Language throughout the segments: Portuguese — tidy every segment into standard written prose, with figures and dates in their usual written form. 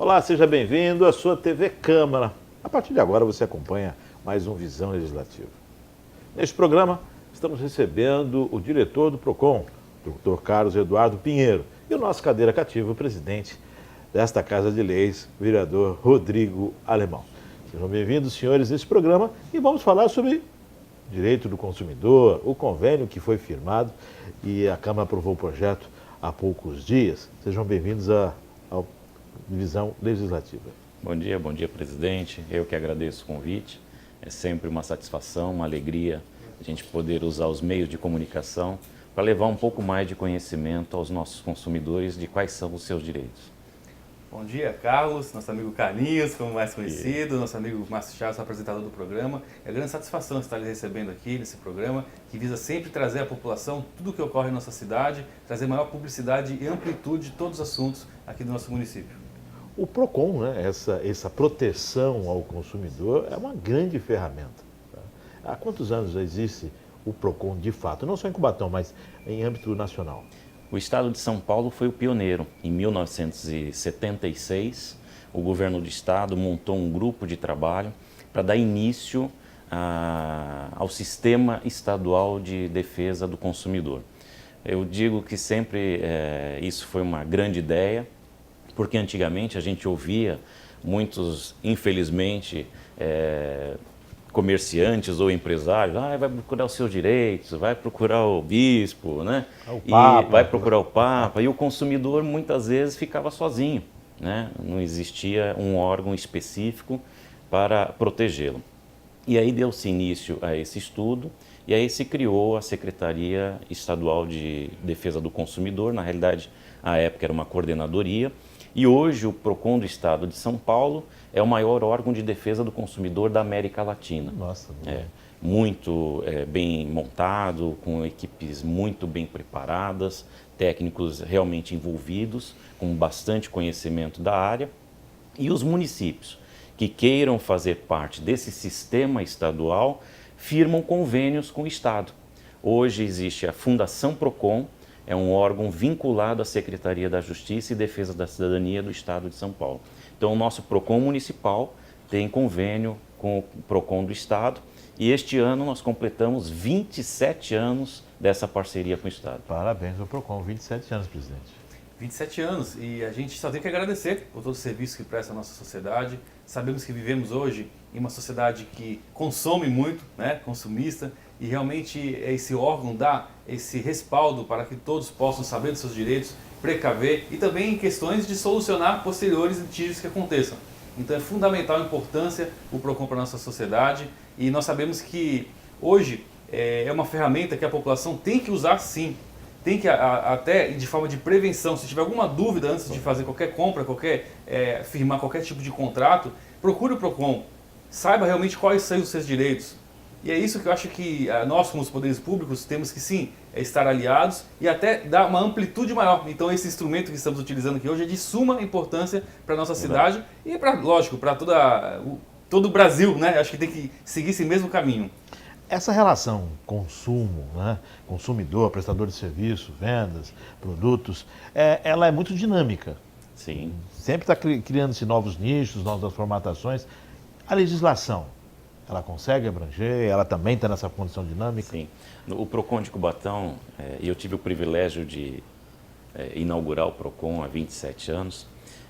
Olá, seja bem-vindo à sua TV Câmara. A partir de agora você acompanha mais um Visão Legislativa. Neste programa, estamos recebendo o diretor do PROCON, Dr. Carlos Eduardo Pinheiro, e o nosso cadeira cativo, o presidente desta Casa de Leis, o vereador Rodrigo Alemão. Sejam bem-vindos, senhores, nesse programa e vamos falar sobre direito do consumidor, o convênio que foi firmado e a Câmara aprovou o projeto há poucos dias. Sejam bem-vindos à Visão Legislativa. Bom dia, presidente. Eu que agradeço o convite. É sempre uma satisfação, uma alegria a gente poder usar os meios de comunicação para levar um pouco mais de conhecimento aos nossos consumidores de quais são os seus direitos. Bom dia, Carlos, nosso amigo Carlinhos, como mais conhecido, nosso amigo Márcio Chaves, apresentador do programa. É grande satisfação estar lhe recebendo aqui nesse programa, que visa sempre trazer à população tudo o que ocorre em nossa cidade, trazer maior publicidade e amplitude de todos os assuntos aqui do nosso município. O PROCON, né, essa proteção ao consumidor é uma grande ferramenta. Tá? Há quantos anos já existe o PROCON de fato? Não só em Cubatão, mas em âmbito nacional. O Estado de São Paulo foi o pioneiro. Em 1976, o governo do Estado montou um grupo de trabalho para dar início ao Sistema Estadual de Defesa do Consumidor. Eu digo que sempre isso foi uma grande ideia, porque antigamente a gente ouvia muitos, infelizmente, comerciantes ou empresários, vai procurar os seus direitos, vai procurar o bispo, né? Vai procurar o Papa, e o consumidor muitas vezes ficava sozinho, né? Não existia um órgão específico para protegê-lo. E aí deu-se início a esse estudo, e aí se criou a Secretaria Estadual de Defesa do Consumidor. Na realidade, à época era uma coordenadoria, e hoje o PROCON do Estado de São Paulo é o maior órgão de defesa do consumidor da América Latina. Nossa, muito bem montado, com equipes muito bem preparadas, técnicos realmente envolvidos, com bastante conhecimento da área. E os municípios que queiram fazer parte desse sistema estadual firmam convênios com o Estado. Hoje existe a Fundação PROCON, é um órgão vinculado à Secretaria da Justiça e Defesa da Cidadania do Estado de São Paulo. Então, o nosso PROCON municipal tem convênio com o PROCON do Estado, e este ano nós completamos 27 anos dessa parceria com o Estado. Parabéns ao PROCON, 27 anos, presidente. 27 anos, e a gente só tem que agradecer por todo o serviço que presta à nossa sociedade. Sabemos que vivemos hoje em uma sociedade que consome muito, né, consumista, e realmente esse órgão dá esse respaldo para que todos possam saber dos seus direitos, precaver e também em questões de solucionar posteriores litígios que aconteçam. Então é fundamental a importância o PROCON para a nossa sociedade, e nós sabemos que hoje é uma ferramenta que a população tem que usar sim. Tem que até de forma de prevenção, se tiver alguma dúvida antes de fazer qualquer compra, firmar qualquer tipo de contrato, procure o PROCON, saiba realmente quais são os seus direitos. E é isso que eu acho que nós, como os poderes públicos, temos que sim estar aliados e até dar uma amplitude maior. Então esse instrumento que estamos utilizando aqui hoje é de suma importância para a nossa cidade e, lógico, para todo o Brasil, né? Acho que tem que seguir esse mesmo caminho. Essa relação consumo, né, consumidor, prestador de serviço, vendas, produtos, ela é muito dinâmica. Sim. Sempre está criando-se novos nichos, novas formatações. A legislação, ela consegue abranger? Ela também está nessa condição dinâmica? Sim. O PROCON de Cubatão, eu tive o privilégio de inaugurar o PROCON há 27 anos,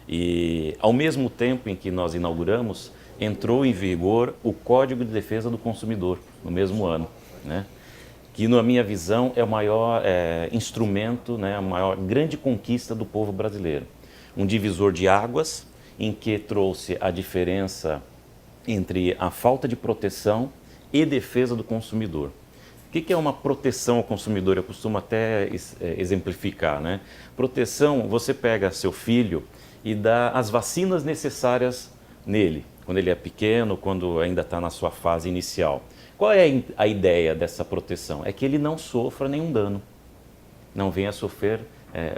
e ao mesmo tempo em que nós inauguramos, entrou em vigor o Código de Defesa do Consumidor, no mesmo ano, né? Que, na minha visão, é o maior instrumento, né, a maior grande conquista do povo brasileiro. Um divisor de águas em que trouxe a diferença entre a falta de proteção e defesa do consumidor. O que é uma proteção ao consumidor? Eu costumo até exemplificar, né? Proteção, você pega seu filho e dá as vacinas necessárias nele, quando ele é pequeno, quando ainda está na sua fase inicial. Qual é a ideia dessa proteção? É que ele não sofra nenhum dano, não venha a sofrer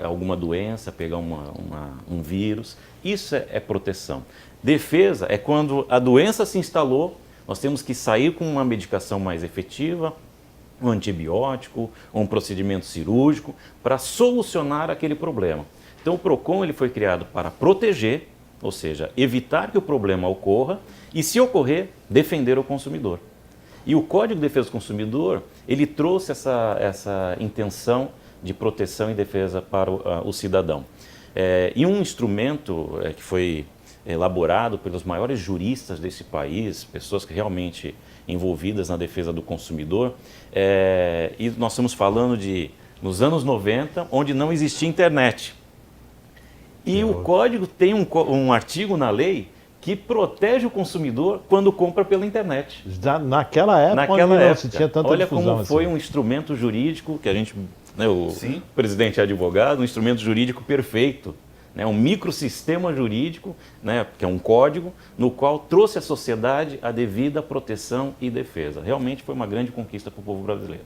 alguma doença, pegar um vírus. Isso é proteção. Defesa é quando a doença se instalou, nós temos que sair com uma medicação mais efetiva, um antibiótico, um procedimento cirúrgico, para solucionar aquele problema. Então o PROCON ele foi criado para proteger ou seja, evitar que o problema ocorra e, se ocorrer, defender o consumidor. E o Código de Defesa do Consumidor, ele trouxe essa intenção de proteção e defesa para o cidadão. E um instrumento que foi elaborado pelos maiores juristas desse país, pessoas que realmente envolvidas na defesa do consumidor, e nós estamos falando nos anos 90, onde não existia internet. E o código tem um artigo na lei que protege o consumidor quando compra pela internet. Já naquela época, não se tinha tanta olha difusão como foi assim. um instrumento jurídico que a gente, o Sim. presidente é advogado, um instrumento jurídico perfeito, um microsistema jurídico, que é um código, no qual trouxe à sociedade a devida proteção e defesa. Realmente foi uma grande conquista para o povo brasileiro.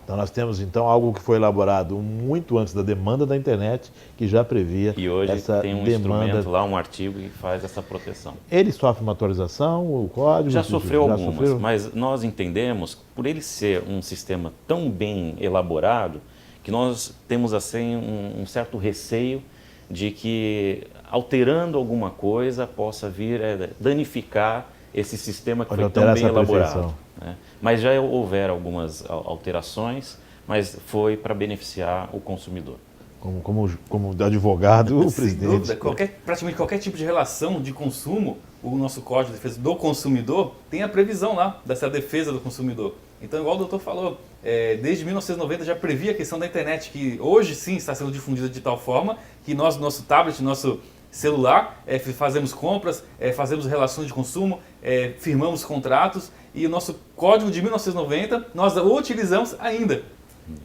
Então nós temos então algo que foi elaborado muito antes da demanda da internet, que já previa E hoje essa tem um demanda. instrumento lá, um artigo que faz essa proteção. Ele sofre uma atualização, o código? Já sofreu algumas, sofreu? mas nós entendemos, por ele ser um sistema tão bem elaborado, que nós temos assim um certo receio de que, alterando alguma coisa, possa vir danificar esse sistema que foi tão bem elaborado. Mas já houveram algumas alterações, mas foi para beneficiar o consumidor. Como advogado, o Sem presidente... dúvida, praticamente qualquer tipo de relação de consumo, o nosso Código de Defesa do Consumidor tem a previsão lá dessa defesa do consumidor. Então, igual o doutor falou, desde 1990 já previa a questão da internet, que hoje sim está sendo difundida de tal forma que nós, nosso tablet, nosso celular, fazemos compras, fazemos relações de consumo, firmamos contratos, e o nosso código de 1990 nós o utilizamos ainda,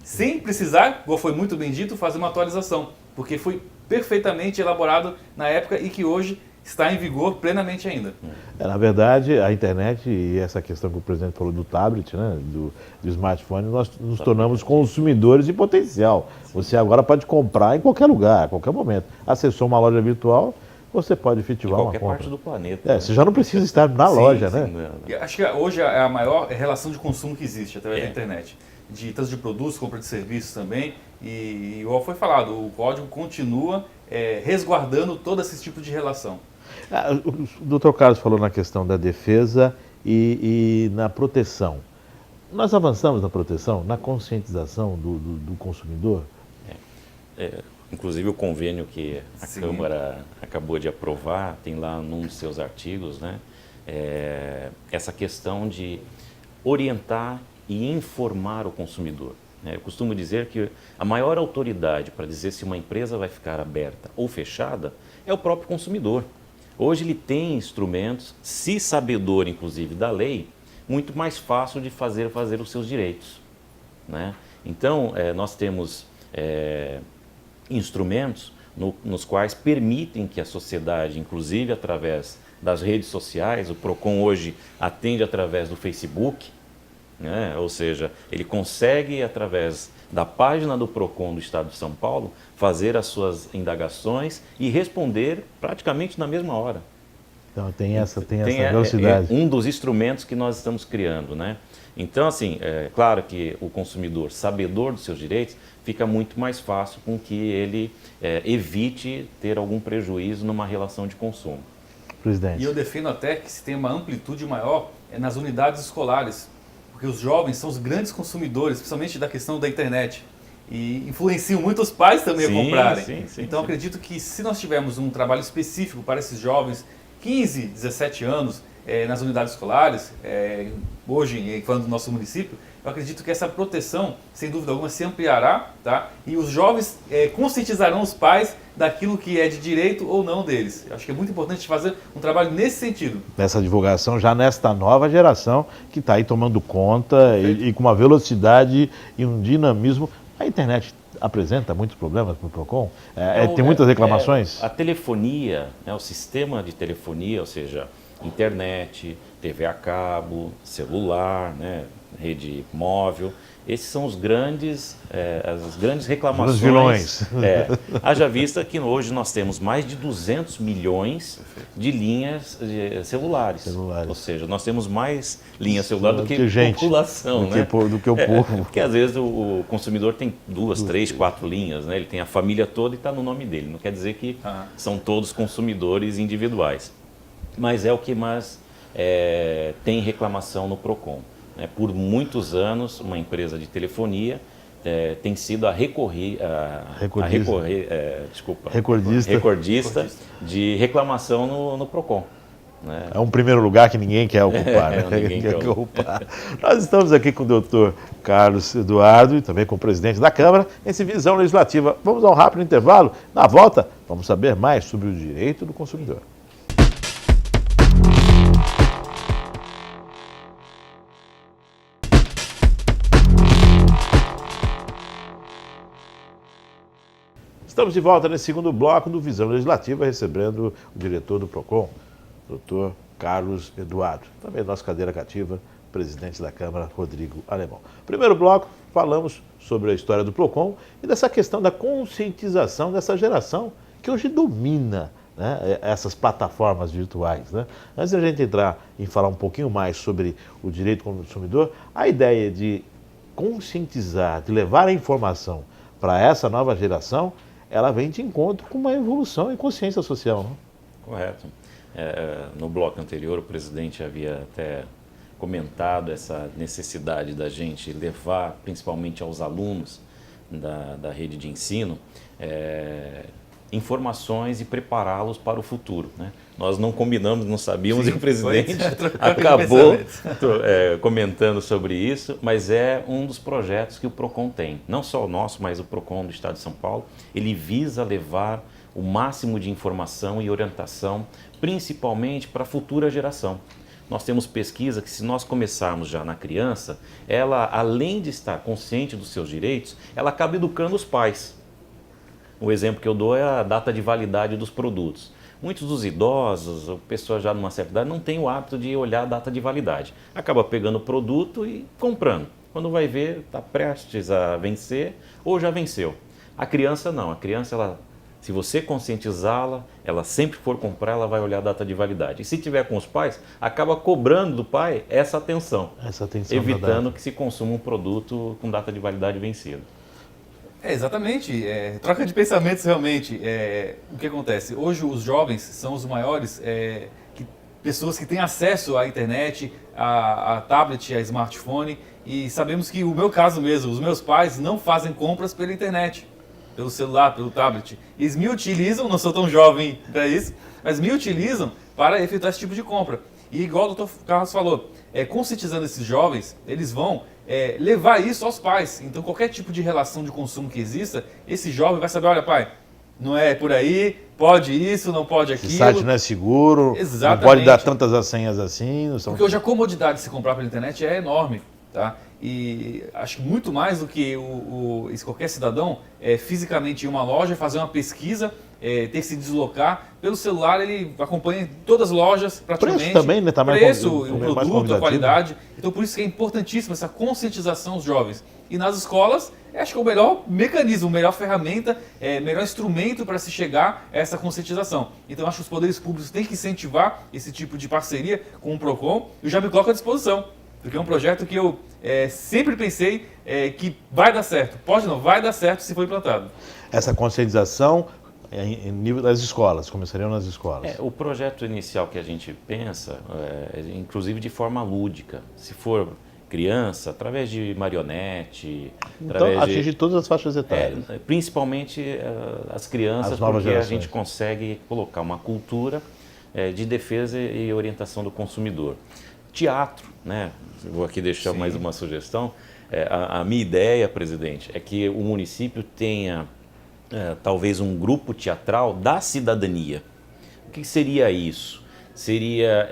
sem precisar, como foi muito bem dito, fazer uma atualização, porque foi perfeitamente elaborado na época e que hoje está em vigor plenamente ainda. Na verdade, a internet e essa questão que o presidente falou do tablet, do smartphone, nós nos tornamos consumidores em potencial. Você agora pode comprar em qualquer lugar, a qualquer momento. Acessou uma loja virtual, você pode efetivar uma compra. Qualquer parte do planeta. Você já não precisa estar na loja, né? E acho que hoje é a maior relação de consumo que existe através da internet. Tanto de produtos, compra de serviços também. E igual foi falado, o código continua resguardando todo esse tipo de relação. O Dr. Carlos falou na questão da defesa e na proteção. Nós avançamos na proteção, na conscientização do consumidor? Inclusive o convênio que a Sim. Câmara acabou de aprovar, tem lá num dos seus artigos, essa questão de orientar e informar o consumidor. Eu costumo dizer que a maior autoridade para dizer se uma empresa vai ficar aberta ou fechada é o próprio consumidor. Hoje ele tem instrumentos, se sabedor inclusive da lei, muito mais fácil de fazer os seus direitos. Então, nós temos instrumentos nos quais permitem que a sociedade, inclusive através das redes sociais, o PROCON hoje atende através do Facebook, ou seja, ele consegue, através da página do PROCON do Estado de São Paulo, fazer as suas indagações e responder praticamente na mesma hora. Então tem essa velocidade. É um dos instrumentos que nós estamos criando, Então, assim, claro que o consumidor, sabedor dos seus direitos, fica muito mais fácil com que ele evite ter algum prejuízo numa relação de consumo. Presidente. E eu defendo até que se tem uma amplitude maior nas unidades escolares, porque os jovens são os grandes consumidores, principalmente da questão da internet. E influenciam muito os pais também a comprarem. Então acredito que se nós tivermos um trabalho específico para esses jovens, 15, 17 anos, nas unidades escolares, hoje falando do nosso município, eu acredito que essa proteção, sem dúvida alguma, se ampliará, e os jovens conscientizarão os pais daquilo que é de direito ou não deles. Eu acho que é muito importante fazer um trabalho nesse sentido. Nessa divulgação, já nesta nova geração que está aí tomando conta e com uma velocidade e um dinamismo. A internet apresenta muitos problemas para o PROCON? Tem muitas reclamações? A telefonia, o sistema de telefonia, ou seja, internet, TV a cabo, celular, né, rede móvel. Esses são os as grandes reclamações. Os vilões. Haja vista que hoje nós temos mais de 200 milhões de linhas celulares. Ou seja, nós temos mais linhas celulares do que população. Do que o povo. Porque às vezes o consumidor tem 2, 3, 4 linhas, né? Ele tem a família toda e está no nome dele. Não quer dizer que são todos consumidores individuais. Mas é o que mais tem reclamação no PROCON. Por muitos anos, uma empresa de telefonia tem sido recordista de reclamação no PROCON. Né? É um primeiro lugar que ninguém quer ocupar. Ninguém quer ocupar. Nós estamos aqui com o doutor Carlos Eduardo e também com o presidente da Câmara, nesse Visão Legislativa. Vamos a um rápido intervalo. Na volta, vamos saber mais sobre o direito do consumidor. Estamos de volta nesse segundo bloco do Visão Legislativa, recebendo o diretor do PROCON, doutor Carlos Eduardo. Também nossa cadeira cativa, presidente da Câmara, Rodrigo Alemão. Primeiro bloco, falamos sobre a história do PROCON e dessa questão da conscientização dessa geração que hoje domina, né, essas plataformas virtuais. Né? Antes da gente entrar em falar um pouquinho mais sobre o direito do consumidor, a ideia de conscientizar, de levar a informação para essa nova geração, ela vem de encontro com uma evolução em consciência social. Né? Correto. No bloco anterior, o presidente havia até comentado essa necessidade da gente levar, principalmente aos alunos da rede de ensino, informações e prepará-los para o futuro. Né? Nós não combinamos, não sabíamos, e o presidente acabou comentando sobre isso, mas é um dos projetos que o PROCON tem. Não só o nosso, mas o PROCON do Estado de São Paulo. Ele visa levar o máximo de informação e orientação, principalmente para a futura geração. Nós temos pesquisa que, se nós começarmos já na criança, ela, além de estar consciente dos seus direitos, ela acaba educando os pais. O exemplo que eu dou é a data de validade dos produtos. Muitos dos idosos, ou pessoas já numa certa idade, não têm o hábito de olhar a data de validade. Acaba pegando o produto e comprando. Quando vai ver, está prestes a vencer ou já venceu. A criança não. A criança, se você conscientizá-la, ela sempre for comprar, ela vai olhar a data de validade. E se tiver com os pais, acaba cobrando do pai essa atenção evitando que se consuma um produto com data de validade vencida. Exatamente, troca de pensamentos realmente. O que acontece? Hoje os jovens são os maiores, pessoas que têm acesso à internet, a tablet, a smartphone, e sabemos que o meu caso mesmo, os meus pais não fazem compras pela internet, pelo celular, pelo tablet. Eles me utilizam, não sou tão jovem para isso, mas me utilizam para efetuar esse tipo de compra. E igual o Dr. Carlos falou, conscientizando esses jovens, eles vão levar isso aos pais. Então, qualquer tipo de relação de consumo que exista, esse jovem vai saber, olha pai, não é por aí, pode isso, não pode aquilo. Esse site não é seguro, exatamente, não pode dar tantas senhas assim. Não são... Porque hoje a comodidade de se comprar pela internet é enorme. Tá? E acho que muito mais do que qualquer cidadão fisicamente ir em uma loja, fazer uma pesquisa, ter que se deslocar. Pelo celular ele acompanha todas as lojas praticamente. Preço também, né? Tá mais preço, o produto, a qualidade. Então por isso que é importantíssima essa conscientização dos jovens. E nas escolas, acho que é o melhor mecanismo, a melhor ferramenta, melhor instrumento para se chegar a essa conscientização. Então acho que os poderes públicos têm que incentivar esse tipo de parceria com o PROCON. Eu já me coloco à disposição. Porque é um projeto que eu sempre pensei que vai dar certo. Pode não, vai dar certo se for implantado. Essa conscientização em nível das escolas, começariam nas escolas. O projeto inicial que a gente pensa, inclusive de forma lúdica, se for criança, através de marionete. Então atinge todas as faixas etárias. Principalmente as crianças, porque a gente consegue colocar uma cultura de defesa e orientação do consumidor. Teatro, né? Vou aqui deixar mais uma sugestão. A minha ideia, presidente, é que o município tenha talvez um grupo teatral da cidadania. O que seria isso? seria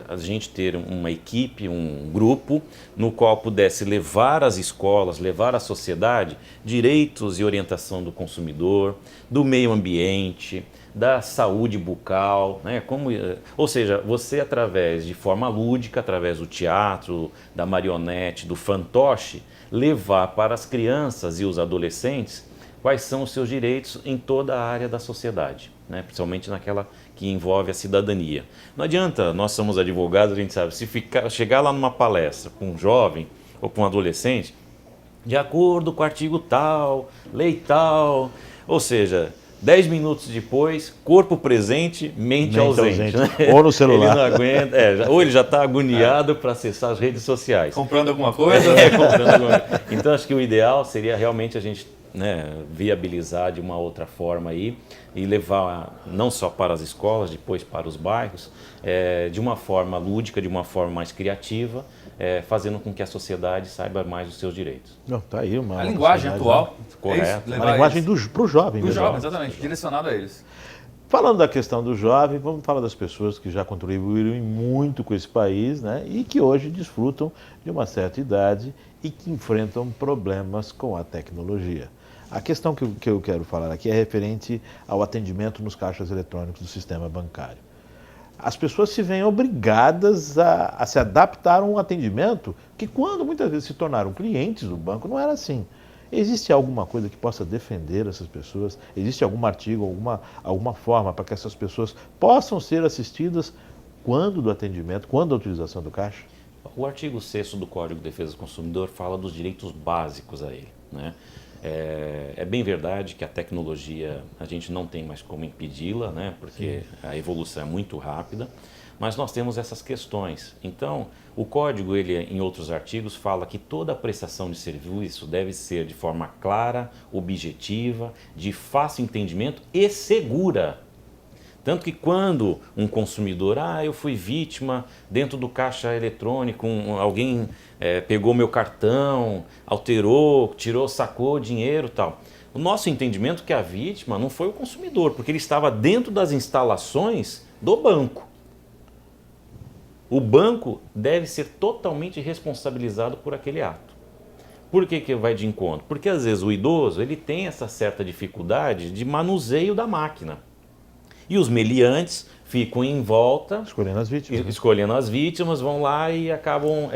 a gente ter uma equipe, um grupo, no qual pudesse levar às escolas, levar à sociedade direitos e orientação do consumidor, do meio ambiente, da saúde bucal, né? Ou seja, você através de forma lúdica, através do teatro, da marionete, do fantoche, levar para as crianças e os adolescentes quais são os seus direitos em toda a área da sociedade, né? Principalmente naquela que envolve a cidadania. Não adianta, nós somos advogados, a gente sabe, se chegar lá numa palestra com um jovem ou com um adolescente, de acordo com o artigo tal, lei tal, ou seja, 10 minutos depois, corpo presente, mente ausente. Né? Ou no celular. Ele não aguenta, ou ele já está agoniado para acessar as redes sociais. Comprando alguma coisa? Comprando alguma coisa. Então, acho que o ideal seria realmente a gente, né, viabilizar de uma outra forma aí e levar não só para as escolas, depois para os bairros, de uma forma lúdica, de uma forma mais criativa, fazendo com que a sociedade saiba mais dos seus direitos. Não, tá aí a linguagem atual. Correto. A linguagem para o jovem. Para o jovem, exatamente, direcionado a eles. Falando da questão do jovem, vamos falar das pessoas que já contribuíram muito com esse país, né, e que hoje desfrutam de uma certa idade e que enfrentam problemas com a tecnologia. A questão que eu quero falar aqui é referente ao atendimento nos caixas eletrônicos do sistema bancário. As pessoas se veem obrigadas a se adaptar a um atendimento que, quando muitas vezes se tornaram clientes do banco, não era assim. Existe alguma coisa que possa defender essas pessoas? Existe algum artigo, alguma forma para que essas pessoas possam ser assistidas quando do atendimento, quando da utilização do caixa? O artigo 6º do Código de Defesa do Consumidor fala dos direitos básicos a ele, né? É bem verdade que a tecnologia, a gente não tem mais como impedi-la, né? Porque a evolução é muito rápida, mas nós temos essas questões. Então, o código, ele, em outros artigos, fala que toda prestação de serviço deve ser de forma clara, objetiva, de fácil entendimento e segura. Tanto que quando um consumidor, eu fui vítima dentro do caixa eletrônico, alguém pegou meu cartão, alterou, tirou, sacou dinheiro e tal. O nosso entendimento é que a vítima não foi o consumidor, porque ele estava dentro das instalações do banco. O banco deve ser totalmente responsabilizado por aquele ato. Por que vai de encontro? Porque às vezes o idoso ele tem essa certa dificuldade de manuseio da máquina. E os meliantes ficam em volta, escolhendo as vítimas, vão lá e acabam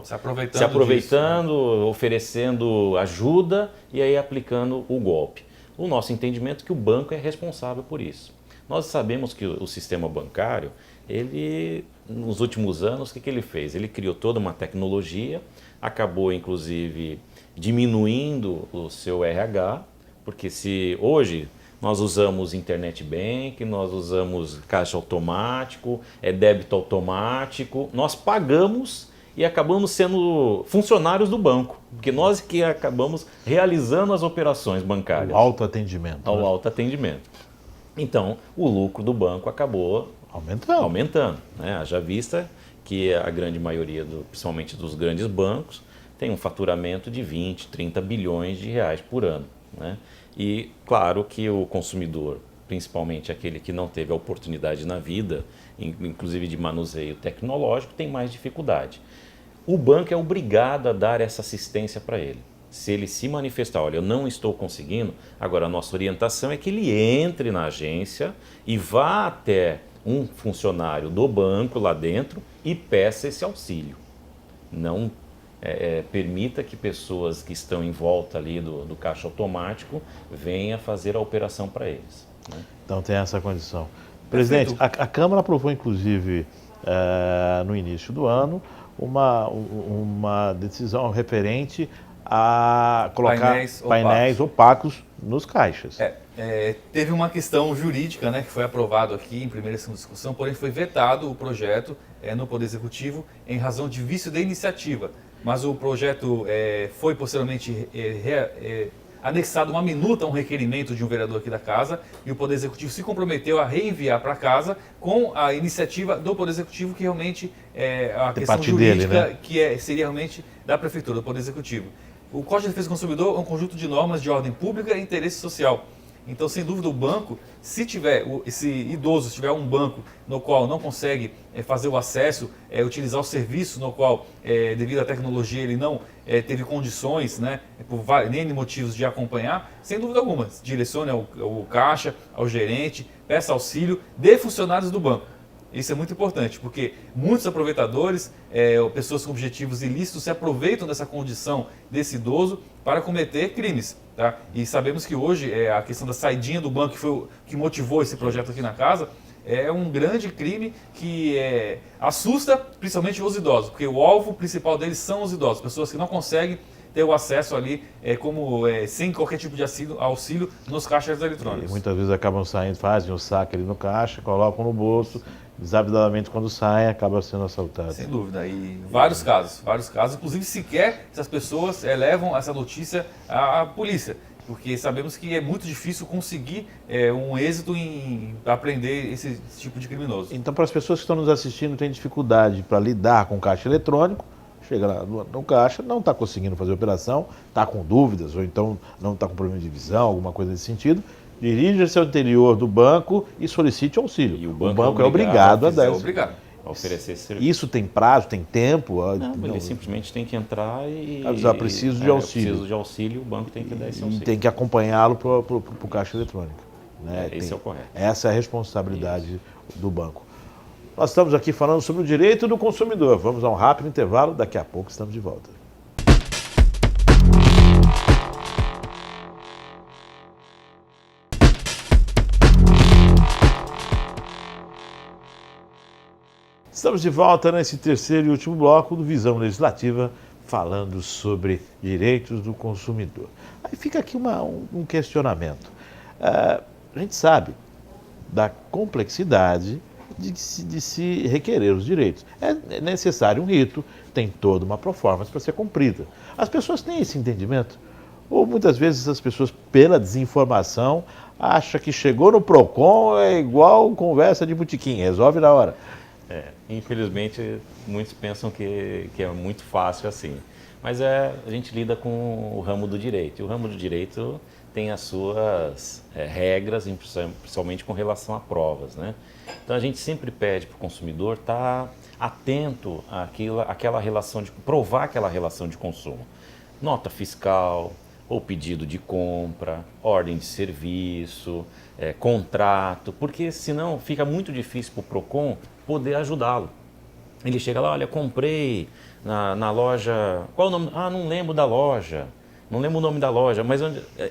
se aproveitando, oferecendo ajuda e aí aplicando o golpe. O nosso entendimento é que o banco é responsável por isso. Nós sabemos que o sistema bancário, ele, nos últimos anos, o que ele fez? Ele criou toda uma tecnologia, acabou inclusive diminuindo o seu RH, porque se hoje nós usamos internet bank, nós usamos caixa automático, débito automático, nós pagamos e acabamos sendo funcionários do banco, porque nós que acabamos realizando as operações bancárias. O autoatendimento. Ao autoatendimento. Então, o lucro do banco acabou aumentando, né? Haja vista que a grande maioria, principalmente dos grandes bancos, tem um faturamento de 20, 30 bilhões de reais por ano, né? E claro que o consumidor, principalmente aquele que não teve a oportunidade na vida, inclusive de manuseio tecnológico, tem mais dificuldade. O banco é obrigado a dar essa assistência para ele. Se ele se manifestar, olha, eu não estou conseguindo, agora a nossa orientação é que ele entre na agência e vá até um funcionário do banco lá dentro e peça esse auxílio. Não permita que pessoas que estão em volta ali do caixa automático venham fazer a operação para eles, né? Então tem essa condição. Presidente, a Câmara aprovou inclusive no início do ano uma decisão referente a colocar painéis opacos nos caixas. Teve uma questão jurídica, né, que foi aprovado aqui em primeira e segunda discussão, porém foi vetado o projeto no Poder Executivo em razão de vício da iniciativa. Mas o projeto foi posteriormente anexado uma minuta a um requerimento de um vereador aqui da casa e o Poder Executivo se comprometeu a reenviar para casa com a iniciativa do Poder Executivo, que realmente a questão jurídica dele, né? Que seria realmente da Prefeitura, do Poder Executivo. O Código de Defesa do Consumidor é um conjunto de normas de ordem pública e interesse social. Então, sem dúvida, o banco, se tiver, esse idoso, se tiver um banco no qual não consegue fazer o acesso, utilizar o serviço no qual, devido à tecnologia, ele não teve condições, né, por N motivos de acompanhar, sem dúvida alguma, direcione ao caixa, ao gerente, peça auxílio de funcionários do banco. Isso é muito importante, porque muitos aproveitadores, pessoas com objetivos ilícitos, se aproveitam dessa condição desse idoso para cometer crimes. Tá? E sabemos que hoje a questão da saidinha do banco, que foi o que motivou esse projeto aqui na casa, é um grande crime que assusta principalmente os idosos, porque o alvo principal deles são os idosos, pessoas que não conseguem ter o acesso ali sem qualquer tipo de auxílio nos caixas eletrônicos. E muitas vezes acabam saindo, fazem o saque ali no caixa, colocam no bolso, desavidadamente quando saem acabam sendo assaltados. Sem dúvida, e vários casos, inclusive sequer essas pessoas levam essa notícia à polícia, porque sabemos que é muito difícil conseguir um êxito em apreender esse tipo de criminoso. Então, para as pessoas que estão nos assistindo, têm dificuldade para lidar com o caixa eletrônico, chega lá no caixa, não está conseguindo fazer a operação, está com dúvidas, ou então não está com problema de visão, alguma coisa nesse sentido, dirija-se ao interior do banco e solicite auxílio. E o banco é obrigado a dar a oferecer esse serviço. Isso tem prazo, tem tempo? Não, ele simplesmente tem que entrar e... preciso de auxílio. Preciso de auxílio, o banco tem que dar esse auxílio. E tem que acompanhá-lo para o caixa eletrônico. Né? Esse é o correto. Essa é a responsabilidade do banco. Nós estamos aqui falando sobre o direito do consumidor. Vamos a um rápido intervalo, daqui a pouco estamos de volta. Estamos de volta nesse terceiro e último bloco do Visão Legislativa, falando sobre direitos do consumidor. Aí fica aqui um questionamento. A gente sabe da complexidade de se requerer os direitos. É necessário um rito, tem toda uma performance para ser cumprida. As pessoas têm esse entendimento? Ou muitas vezes as pessoas, pela desinformação, acham que chegou no PROCON é igual conversa de botequim, resolve na hora. Infelizmente, muitos pensam que é muito fácil assim. Mas a gente lida com o ramo do direito. E o ramo do direito tem as suas regras, principalmente com relação a provas, né? Então a gente sempre pede para o consumidor estar atento àquela relação de provar aquela relação de consumo. Nota fiscal, ou pedido de compra, ordem de serviço, contrato, porque senão fica muito difícil para o PROCON poder ajudá-lo. Ele chega lá, olha, comprei na loja, qual o nome? Ah, não lembro da loja, não lembro o nome da loja, mas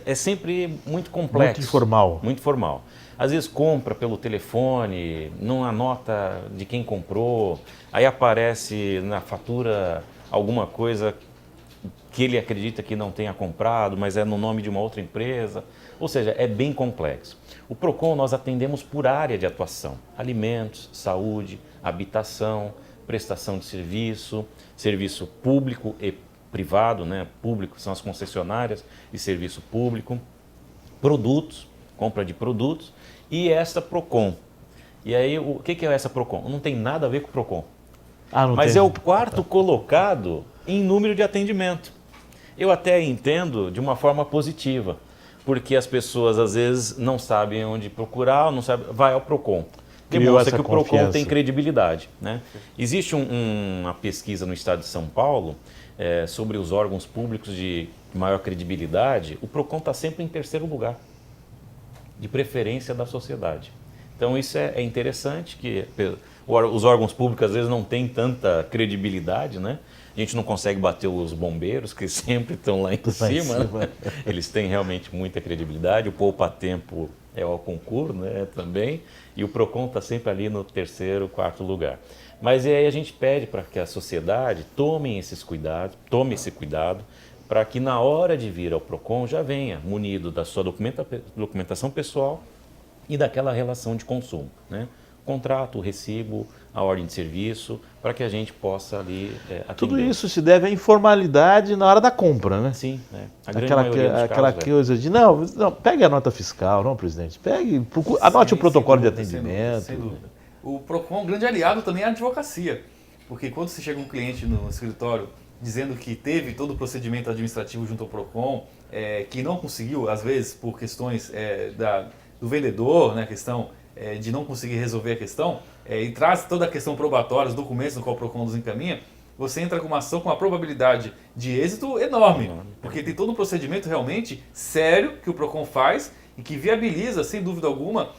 é sempre muito complexo. Muito informal. Muito formal. Às vezes compra pelo telefone, não anota de quem comprou, aí aparece na fatura alguma coisa que ele acredita que não tenha comprado, mas é no nome de uma outra empresa. Ou seja, é bem complexo. O PROCON nós atendemos por área de atuação. Alimentos, saúde, habitação, prestação de serviço, serviço público e privado, né? Público são as concessionárias e serviço público, produtos, compra de produtos e esta PROCON. E aí, o que é essa PROCON? Não tem nada a ver com o PROCON. Mas é o quarto colocado em número de atendimento. Eu até entendo de uma forma positiva, porque as pessoas às vezes não sabem onde procurar, não sabem, vai ao PROCON. Demonstra que o PROCON tem credibilidade, né? Existe uma pesquisa no estado de São Paulo sobre os órgãos públicos de maior credibilidade. O PROCON está sempre em terceiro lugar, de preferência da sociedade. Então isso é interessante, que os órgãos públicos às vezes não têm tanta credibilidade, né? A gente não consegue bater os bombeiros, que sempre estão lá em cima. Né? Eles têm realmente muita credibilidade. O poupa-tempo é o concurso, né, também. E o PROCON está sempre ali no terceiro, quarto lugar. Mas aí a gente pede para que a sociedade tome esse cuidado, para que na hora de vir ao PROCON já venha munido da sua documentação pessoal e daquela relação de consumo, né? Contrato, o recibo, a ordem de serviço, para que a gente possa ali atender. Tudo isso se deve à informalidade na hora da compra, né? Sim, a grande maioria dos aquela casos, coisa de, não, pegue a nota fiscal, não, presidente, anote o protocolo de atendimento. Sem dúvida. O PROCON é um grande aliado também à advocacia, porque quando você chega um cliente no escritório dizendo que teve todo o procedimento administrativo junto ao PROCON, que não conseguiu, às vezes, por questões do vendedor, né, questão de não conseguir resolver a questão, e traz toda a questão probatória, os documentos no qual o PROCON nos encaminha, você entra com uma ação com uma probabilidade de êxito enorme, porque tem todo um procedimento realmente sério que o PROCON faz e que viabiliza, sem dúvida alguma,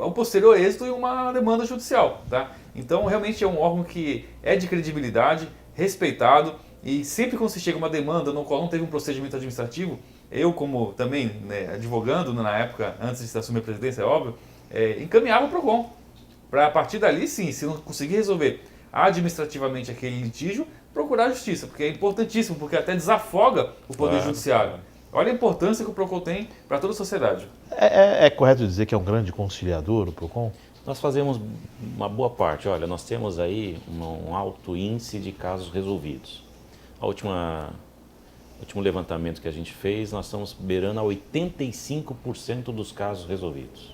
o posterior êxito em uma demanda judicial. Tá? Então, realmente é um órgão que é de credibilidade, respeitado, e sempre quando se chega uma demanda no qual não teve um procedimento administrativo, eu como também, né, advogando na época, antes de assumir a presidência, é óbvio, encaminhava o PROCON. Para a partir dali, sim, se não conseguir resolver administrativamente aquele litígio, procurar a justiça, porque é importantíssimo, porque até desafoga o Poder Judiciário. Olha a importância que o PROCON tem para toda a sociedade. É correto dizer que é um grande conciliador o PROCON? Nós fazemos uma boa parte. Olha, nós temos aí um alto índice de casos resolvidos. O último levantamento que a gente fez, nós estamos beirando a 85% dos casos resolvidos.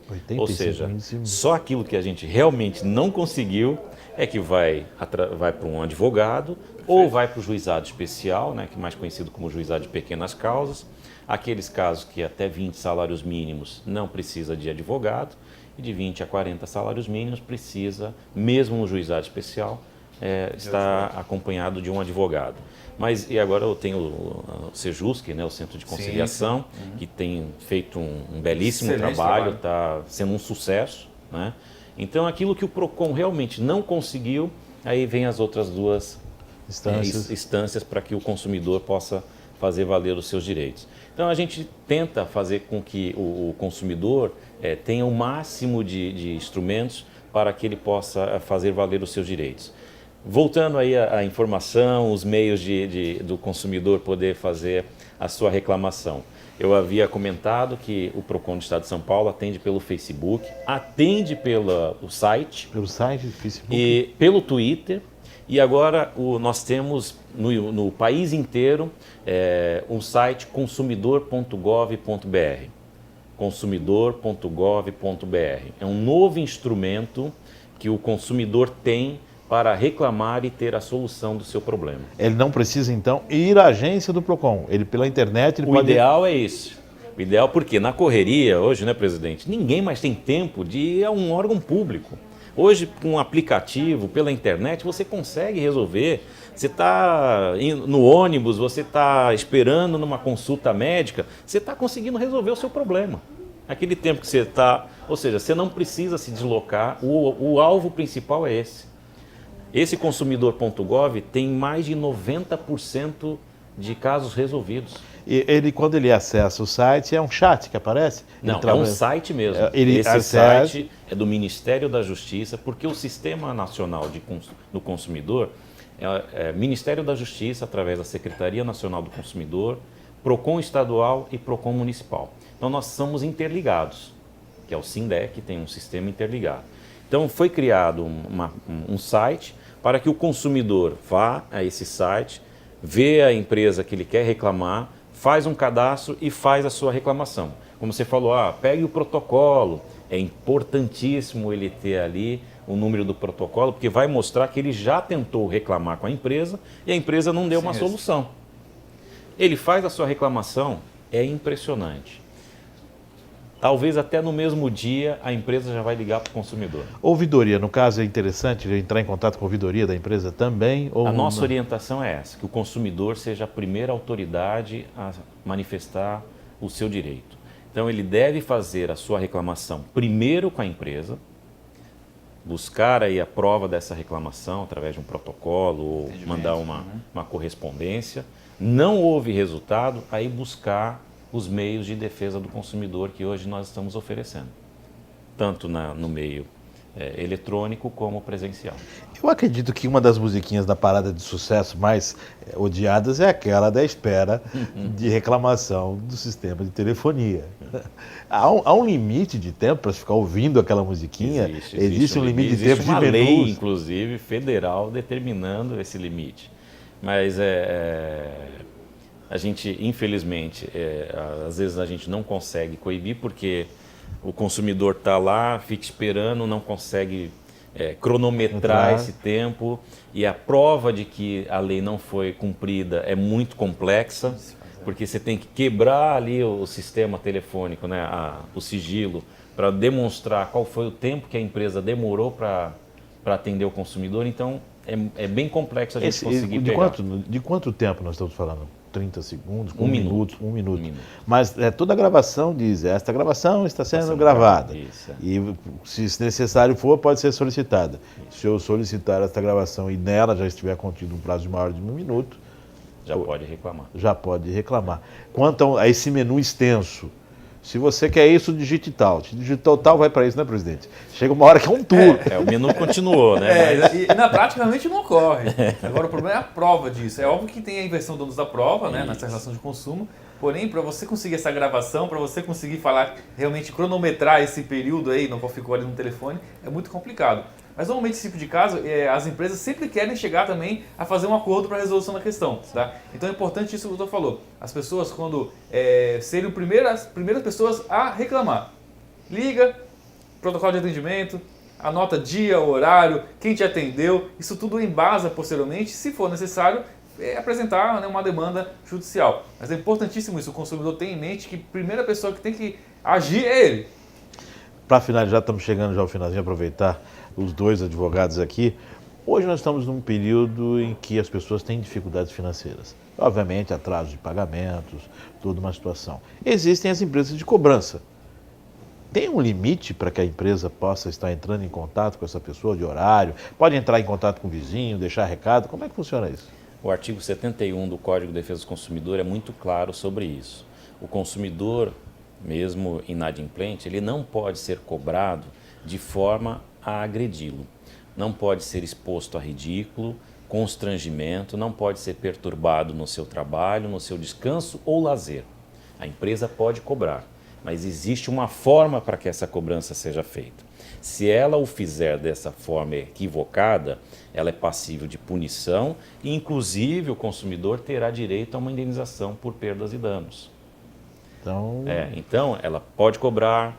85, ou seja, só aquilo que a gente realmente não conseguiu é que vai para um advogado ou vai para o juizado especial, né, que é mais conhecido como juizado de pequenas causas. Aqueles casos que até 20 salários mínimos não precisa de advogado e de 20 a 40 salários mínimos precisa, mesmo no juizado especial, estar acompanhado de um advogado. Mas e agora eu tenho o Sejusc, né, o Centro de Conciliação, que tem feito um belíssimo trabalho, está sendo um sucesso. Né? Então, aquilo que o PROCON realmente não conseguiu, aí vem as outras duas instâncias para que o consumidor possa fazer valer os seus direitos. Então, a gente tenta fazer com que o consumidor tenha o máximo de instrumentos para que ele possa fazer valer os seus direitos. Voltando aí à informação, os meios do consumidor poder fazer a sua reclamação. Eu havia comentado que o PROCON do Estado de São Paulo atende pelo Facebook, atende pelo site. Pelo site, Facebook. E pelo Twitter. E agora nós temos no país inteiro um site consumidor.gov.br. Consumidor.gov.br. É um novo instrumento que o consumidor tem para reclamar e ter a solução do seu problema. Ele não precisa, então, ir à agência do PROCON. Ele, pela internet, ele pode... O ideal é isso. O ideal porque na correria, hoje, né, presidente, ninguém mais tem tempo de ir a um órgão público. Hoje, com um aplicativo, pela internet, você consegue resolver. Você está no ônibus, você está esperando numa consulta médica, você está conseguindo resolver o seu problema. Aquele tempo que você está... Ou seja, você não precisa se deslocar, o alvo principal é esse. Esse consumidor.gov tem mais de 90% de casos resolvidos. E quando ele acessa o site, é um chat que aparece? Não, é um site mesmo. Esse site é do Ministério da Justiça, porque o Sistema Nacional do Consumidor é Ministério da Justiça, através da Secretaria Nacional do Consumidor, PROCON estadual e PROCON municipal. Então nós somos interligados, que é o SINDEC, tem um sistema interligado. Então foi criado um site para que o consumidor vá a esse site, vê a empresa que ele quer reclamar, faz um cadastro e faz a sua reclamação. Como você falou, pegue o protocolo. É importantíssimo ele ter ali o número do protocolo, porque vai mostrar que ele já tentou reclamar com a empresa e a empresa não deu uma solução. Ele faz a sua reclamação, é impressionante. Talvez até no mesmo dia a empresa já vai ligar para o consumidor. Ouvidoria, no caso, é interessante entrar em contato com a ouvidoria da empresa também? Ou a nossa orientação é essa, que o consumidor seja a primeira autoridade a manifestar o seu direito. Então ele deve fazer a sua reclamação primeiro com a empresa, buscar aí a prova dessa reclamação através de um protocolo ou mandar uma correspondência. Não houve resultado, aí buscar os meios de defesa do consumidor que hoje nós estamos oferecendo, tanto no meio eletrônico como presencial. Eu acredito que uma das musiquinhas da parada de sucesso mais odiadas é aquela da espera de reclamação do sistema de telefonia. Há um limite de tempo para ficar ouvindo aquela musiquinha? Existe um limite de tempo de menus? Existe uma lei, inclusive, federal determinando esse limite. Mas a gente, infelizmente, às vezes a gente não consegue coibir porque o consumidor está lá, fica esperando, não consegue cronometrar esse tempo, e a prova de que a lei não foi cumprida é muito complexa, porque você tem que quebrar ali o sistema telefônico, né, o sigilo, para demonstrar qual foi o tempo que a empresa demorou para atender o consumidor. Então, é bem complexo a gente conseguir pegar. De quanto tempo nós estamos falando? 30 segundos? Um minuto. Um minuto. Mas toda a gravação diz, esta gravação está sendo gravada. Isso. E se necessário for, pode ser solicitada. Isso. Se eu solicitar esta gravação e nela já estiver contido um prazo de maior de 1 minuto, já pode reclamar. Já pode reclamar. Quanto a esse menu extenso, se você quer isso, digite tal. Se digitou tal, vai para isso, né, presidente? Chega uma hora que é um tour. O menu continuou, né? E na prática realmente não ocorre. Agora o problema é a prova disso. É óbvio que tem a inversão do donos da prova, né, nessa relação de consumo. Porém, para você conseguir essa gravação, para você conseguir falar, realmente cronometrar esse período aí, não ficou ali no telefone, é muito complicado. Mas normalmente esse tipo de caso, as empresas sempre querem chegar também a fazer um acordo para a resolução da questão. Tá? Então é importante isso que o doutor falou. As pessoas, quando serem as primeiras pessoas a reclamar, liga, protocolo de atendimento, anota dia, horário, quem te atendeu, isso tudo embasa posteriormente, se for necessário, apresentar, né, uma demanda judicial. Mas é importantíssimo isso, o consumidor tem em mente que a primeira pessoa que tem que agir é ele. Para finalizar, estamos chegando já ao finalzinho, aproveitar os dois advogados aqui. Hoje nós estamos num período em que as pessoas têm dificuldades financeiras. Obviamente, atraso de pagamentos, toda uma situação. Existem as empresas de cobrança. Tem um limite para que a empresa possa estar entrando em contato com essa pessoa de horário? Pode entrar em contato com o vizinho, deixar recado? Como é que funciona isso? O artigo 71 do Código de Defesa do Consumidor é muito claro sobre isso. O consumidor, mesmo inadimplente, ele não pode ser cobrado de forma a agredi-lo. Não pode ser exposto a ridículo, constrangimento, não pode ser perturbado no seu trabalho, no seu descanso ou lazer. A empresa pode cobrar, mas existe uma forma para que essa cobrança seja feita. Se ela o fizer dessa forma equivocada, ela é passível de punição e, inclusive, o consumidor terá direito a uma indenização por perdas e danos. Então, ela pode cobrar.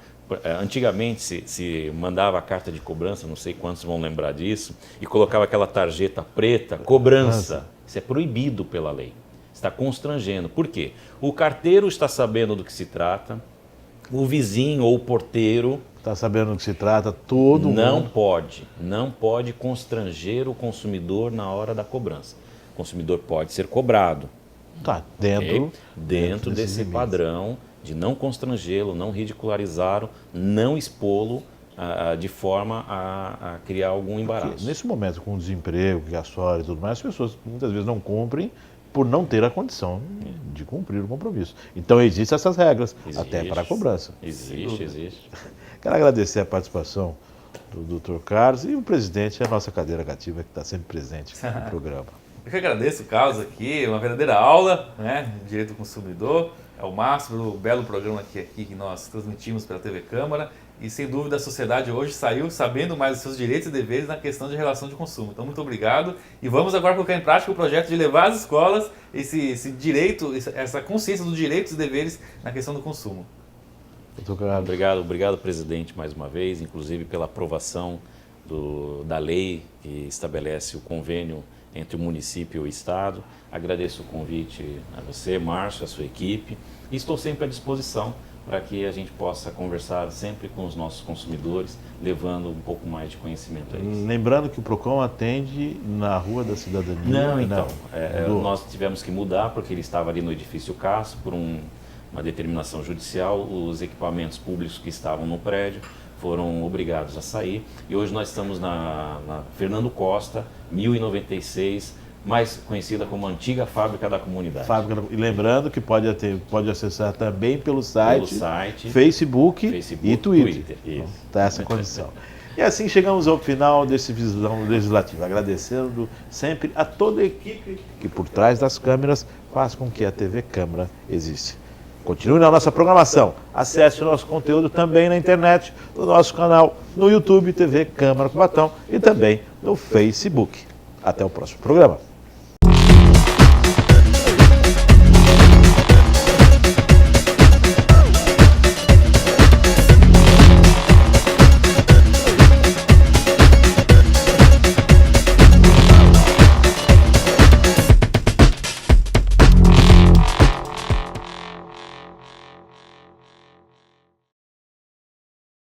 Antigamente se mandava a carta de cobrança, não sei quantos vão lembrar disso, e colocava aquela tarjeta preta, cobrança. Isso é proibido pela lei. Está constrangendo. Por quê? O carteiro está sabendo do que se trata, o vizinho ou o porteiro está sabendo do que se trata, todo mundo. Não pode constranger o consumidor na hora da cobrança. O consumidor pode ser cobrado. Tá, dentro desse padrão de não constrangê-lo, não ridicularizá-lo, não expô-lo de forma a criar algum embaraço. Porque nesse momento, com o desemprego, que assola e tudo mais, as pessoas muitas vezes não cumprem por não ter a condição de cumprir o compromisso. Então existem essas regras, até para a cobrança. Existe. Quero agradecer a participação do Dr. Carlos e o presidente, a nossa cadeira cativa, que está sempre presente no programa. Eu que agradeço o Carlos aqui, uma verdadeira aula, né, de direito do consumidor. É o Márcio pelo belo programa que nós transmitimos pela TV Câmara. E sem dúvida a sociedade hoje saiu sabendo mais dos seus direitos e deveres na questão de relação de consumo. Então muito obrigado e vamos agora colocar em prática o projeto de levar às escolas esse direito, essa consciência dos direitos e deveres na questão do consumo. Obrigado presidente mais uma vez, inclusive pela aprovação da lei que estabelece o convênio entre o município e o Estado. Agradeço o convite a você, Márcio, a sua equipe, e estou sempre à disposição para que a gente possa conversar sempre com os nossos consumidores, levando um pouco mais de conhecimento a eles. Lembrando que o PROCON atende na Rua da Cidadania. Nós tivemos que mudar porque ele estava ali no edifício Castro, por uma determinação judicial, os equipamentos públicos que estavam no prédio foram obrigados a sair, e hoje nós estamos na Fernando Costa, 1096, mais conhecida como antiga Fábrica da Comunidade. E lembrando que pode acessar também pelo site Facebook e Twitter. Está essa condição. E assim chegamos ao final desse Visão Legislativa, agradecendo sempre a toda a equipe que por trás das câmeras faz com que a TV Câmara exista. Continue na nossa programação. Acesse o nosso conteúdo também na internet, no nosso canal, no YouTube, TV Câmara Cubatão e também no Facebook. Até o próximo programa.